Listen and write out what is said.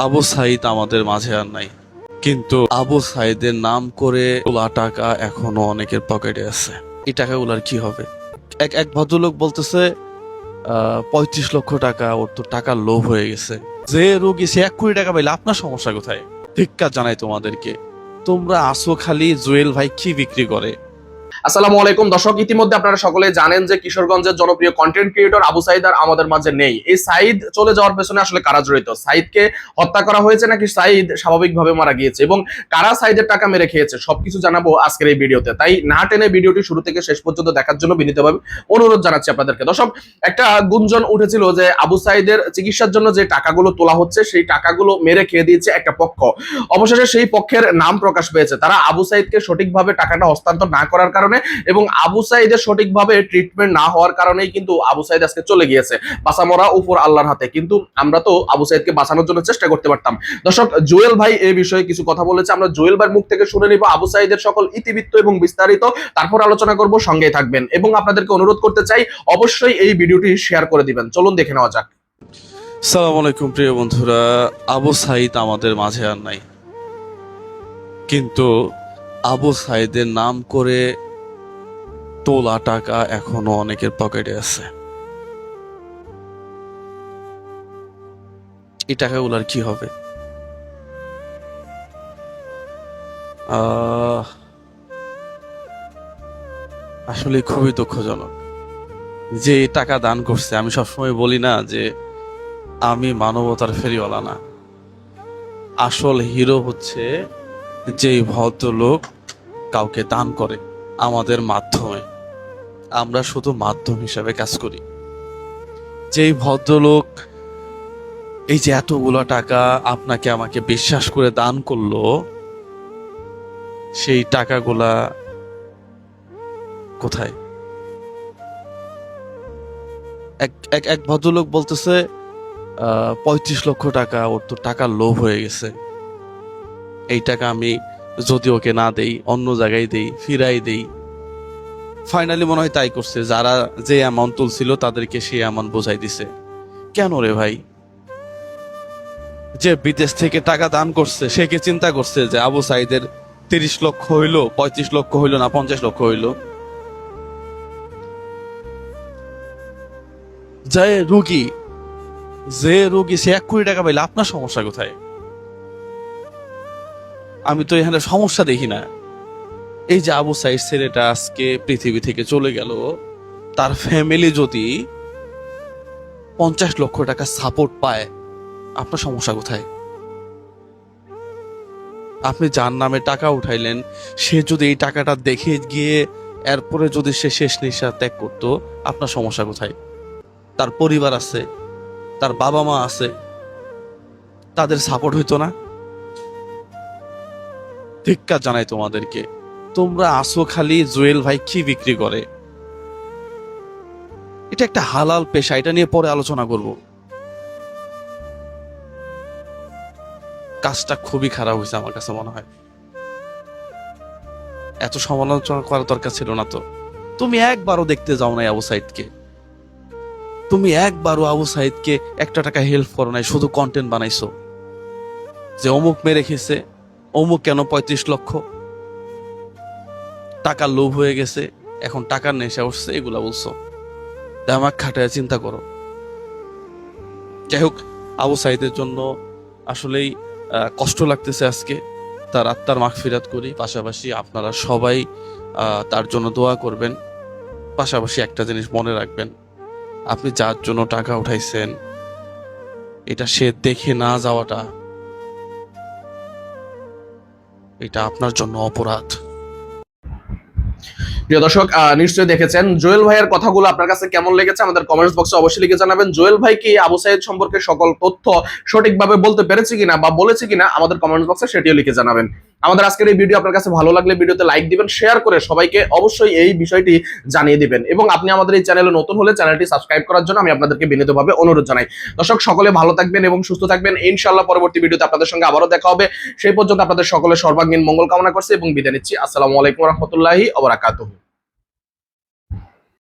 আবু সাইদ আমাদের মাঝে আর নাই, কিন্তু আবু সাইদের নাম করে তোলা টাকা এখনো অনেকের পকেটে আছে। এই টাকাগুলোর কি হবে? এক এক ভদ্রলোক বলতেছে 35 লক্ষ টাকা, ওর তো টাকার লোভ হয়ে গেছে। যে রোগী সে 1 কোটি টাকা পাইলে আপনার সমস্যা কোথায়? ধিক্কার জানাই তোমাদেরকে। তোমরা আসো খালি জুয়েল ভাই কি বিক্রি করে। আসসালামু আলাইকুম দর্শক, ইতিমধ্যে আপনারা সকলে জানেন যে কিশোরগঞ্জের জনপ্রিয় কন্টেন্ট ক্রিয়েটর আবু সাইদ আর আমাদের মাঝে নেই। এই সাইদ চলে যাওয়ার পেছনে আসলে কারা জড়িত? সাইদকে হত্যা করা হয়েছে নাকি সাইদ স্বাভাবিকভাবে মারা গিয়েছে, এবং কারা সাইদের টাকা মেরে খেয়েছে, সবকিছু জানাবো আজকের এই ভিডিওতে। তাই না টেনে ভিডিওটি শুরু থেকে শেষ পর্যন্ত দেখার জন্য বিনীতভাবে অনুরোধ জানাচ্ছি আপনাদেরকে। দর্শক, একটা গুঞ্জন উঠেছিল যে আবু সাইদের চিকিৎসার জন্য যে টাকাগুলো তোলা হচ্ছে সেই টাকাগুলো মেরে খেয়ে দিয়েছে একটা পক্ষ। অবশেষে সেই পক্ষের নাম প্রকাশ পেয়েছে। তারা আবু সাইদকে সঠিকভাবে টাকাটা হস্তান্তর না করার কারণে এবং আবু সাইদের সঠিকভাবে ট্রিটমেন্ট না হওয়ার কারণেই কিন্তু আবু সাইদ আজকে চলে গিয়েছে। বাঁচা মরা উপর আল্লাহর হাতে, কিন্তু আমরা তো আবু সাইদকে বাঁচানোর জন্য চেষ্টা করতে পারতাম। দর্শক, জুয়েল ভাই এই বিষয়ে কিছু কথা বলেছে, আমরা জুয়েল ভাইয়ের মুখ থেকে শুনে নিব আবু সাইদের সকল ইতিবৃত্ত এবং বিস্তারিত, তারপর আলোচনা করব। সঙ্গেই থাকবেন এবং আপনাদেরকে অনুরোধ করতে চাই অবশ্যই এই ভিডিওটি শেয়ার করে দিবেন। চলুন দেখে নেওয়া যাক। সালাম আলাইকুম প্রিয় বন্ধুরা। আবু সাইদ আমাদের মাঝে আর নাই, কিন্তু আবু সাইদের নাম করে তোলা টাকা এখনো অনেকের পকেটে আছে। এই টাকাগুলোর কি হবে? আসলে খুবই দুঃখজনক যে টাকা দান করছে। আমি সবসময় বলি না যে আমি মানবতার ফেরিওয়ালা না, আসল হিরো হচ্ছে যেই ভদ্রলোক কাউকে দান করে আমাদের মাধ্যমে। আমরা শুধু মাধ্যম হিসাবে কাজ করি। যেই ভদ্রলোক এই যে এতগুলো টাকা আপনাকে আমাকে বিশ্বাস করে দান করলো, সেই টাকাগুলা কোথায়? এক ভদ্রলোক বলতেছে 35 লক্ষ টাকা, ওর তো টাকার লোভ হয়ে গেছে। এই টাকা আমি যদি ওকে না দেই, অন্য জায়গায় দেই, ফিরাই দেই। ফাইনালি মনে হয় তাই করছে। যারা যে অ্যামাউন্ট তুলছিল তাদেরকে সেই অ্যামাউন্ট বোঝাই দিছে। কেন রে ভাই? যে বিদেশ থেকে টাকা দান করছে সে কি চিন্তা করছে যে আবু সাইদের 30 লক্ষ হইলো, 35 লক্ষ হইলো না 50 লক্ষ হইলো? যে রোগী সে 1 কোটি টাকা পাইলে আপনার সমস্যা কোথায়? আমি তো এখানে সমস্যা দেখি না। এই যে আবু সাইদ ছেলেটা আজকে পৃথিবী থেকে চলে গেল, তার ফ্যামিলি যদি 50 লক্ষ টাকা সাপোর্ট পায়, আপনার সমস্যা কোথায়? আপনি যার নামে টাকা উঠাইলেন, সে যদি এই টাকাটা দেখে গিয়ে এরপরে যদি সে শেষ নিঃশ্বাস ত্যাগ করতো, আপনার সমস্যা কোথায়? তার পরিবার আছে, তার বাবা মা আছে, তাদের সাপোর্ট হইতো না? ধিক্কার জানাই তোমাদেরকে। তোমরা আসো খালি জুয়েল ভাই কি বিক্রি করে। এটা একটা হালাল পেশা, এটা নিয়ে পরে আলোচনা করব। কাজটা খুবই খারাপ হয়েছে আমার কাছে মনে হয়। এত সমালোচনা করার দরকার ছিল না তো। তুমি একবারও দেখতে যাও নাই আবু সাইদকে, তুমি একবারও আবু সাইদকে 1 টাকা হেল্প করো নাই, শুধু কন্টেন্ট বানাইছো যে অমুক মেরে খেয়েছে, অমুক কেন 35 লক্ষ টাকার লোভ হয়ে গেছে, এখন টাকার নেশা উঠছে, এগুলা বলছো। দামাক খাটায় চিন্তা করো। যাই হোক, আবু সাইদের জন্য আসলেই কষ্ট লাগতেছে আজকে। তার আত্মার মাগফিরাত করি, পাশাপাশি আপনারা সবাই তার জন্য দোয়া করবেন। পাশাপাশি একটা জিনিস মনে রাখবেন, আপনি যার জন্য টাকা উঠাইছেন এটা সে দেখে না যাওয়াটা, এটা আপনার জন্য অপরাধ। প্রিয় দর্শক, নিশ্চয়ই দেখেছেন জুয়েল ভাইয়ের কথাগুলো আপনার কাছে কেমন লেগেছে আমাদের কমেন্টস বক্সে অবশ্যই লিখে জানাবেন। জুয়েল ভাই কি আবু সাইদ সম্পর্কে সকল তথ্য সঠিকভাবে বলতে পেরেছে কিনা বা বলেছে কিনা আমাদের কমেন্টস বক্সে সেটিও লিখে জানাবেন। আমাদের আজকের এই ভিডিও আপনার কাছে ভালো লাগলে ভিডিওতে লাইক দিবেন, শেয়ার করে সবাইকে অবশ্যই এই বিষয়টি জানিয়ে দিবেন, এবং আপনি আমাদের এই চ্যানেলে নতুন হলে চ্যানেলটি সাবস্ক্রাইব করার জন্য আমি আপনাদেরকে বিনীতভাবে অনুরোধ জানাই। দর্শক, সকলে ভালো থাকবেন এবং সুস্থ থাকবেন। ইনশাআল্লাহ পরবর্তী ভিডিওতে আপনাদের সঙ্গে আবারও দেখা হবে। সেই পর্যন্ত আপনাদের সকলের সর্বাঙ্গীন মঙ্গল কামনা করছি এবং বিদায় নিচ্ছি। আসসালামু আলাইকুম ওয়া রাহমাতুল্লাহি ওয়া বারাকাতুহু।